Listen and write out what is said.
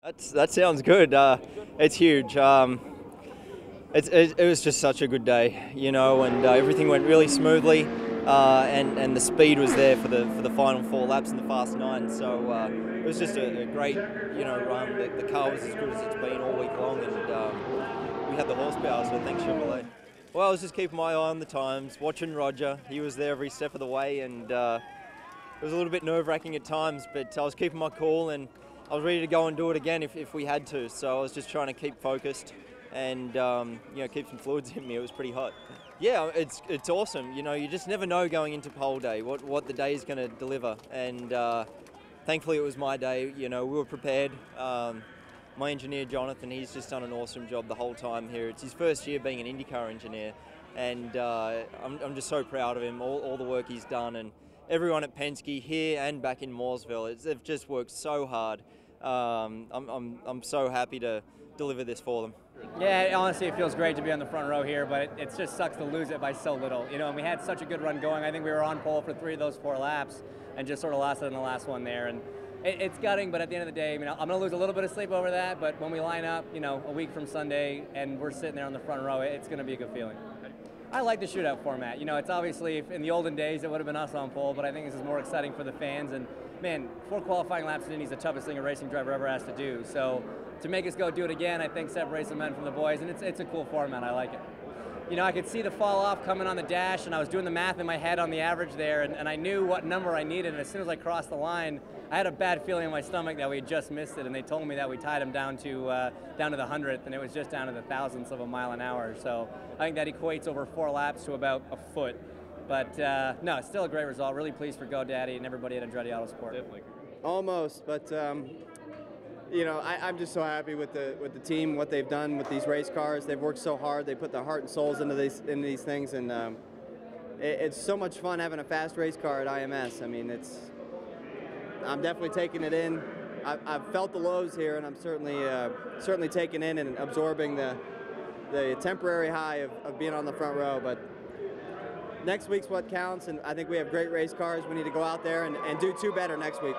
That sounds good. It's huge. It was just such a good day, and everything went really smoothly, and the speed was there for the final 4 laps in the fast 9. So it was just a great run. The car was as good as it's been all week long, and we had the horsepower. So thanks Chevrolet. Well, I was just keeping my eye on the times, watching Roger. He was there every step of the way, and it was a little bit nerve-wracking at times, but I was keeping my cool and I was ready to go and do it again if we had to. So I was just trying to keep focused and keep some fluids in me. It was pretty hot. Yeah, it's awesome. You just never know going into pole day what the day is going to deliver. And thankfully it was my day. We were prepared. My engineer Jonathan, he's just done an awesome job the whole time here. It's his first year being an IndyCar engineer, and I'm just so proud of him. All the work he's done, and everyone at Penske here and back in Mooresville, they've just worked so hard. I'm so happy to deliver this for them. Yeah, honestly, it feels great to be on the front row here, but it just sucks to lose it by so little. And we had such a good run going. I think we were on pole for 3 of those 4 laps and just sort of lost it in the last one there. And it's gutting, but at the end of the day, I'm going to lose a little bit of sleep over that, but when we line up, a week from Sunday and we're sitting there on the front row, it's going to be a good feeling. I like the shootout format. It's obviously, in the olden days, it would have been us on pole, but I think this is more exciting for the fans. And man, 4 qualifying laps in Indy is the toughest thing a racing driver ever has to do. So to make us go do it again, I think separates the men from the boys, and it's a cool format. I like it. I could see the fall off coming on the dash, and I was doing the math in my head on the average there, and I knew what number I needed. And as soon as I crossed the line, I had a bad feeling in my stomach that we had just missed it, and they told me that we tied him down to the 100th, and it was just down to the thousandths of a mile an hour. So I think that equates over 4 laps to about a foot. But no, it's still a great result. Really pleased for GoDaddy and everybody at Andretti Autosport. Definitely. Almost, but I'm just so happy with the team, what they've done with these race cars. They've worked so hard. They put their heart and souls into these things, and it's so much fun having a fast race car at IMS. I mean, I'm definitely taking it in. I've felt the lows here, and I'm certainly taking in and absorbing the temporary high of being on the front row. But next week's what counts, and I think we have great race cars. We need to go out there and do 2 better next week.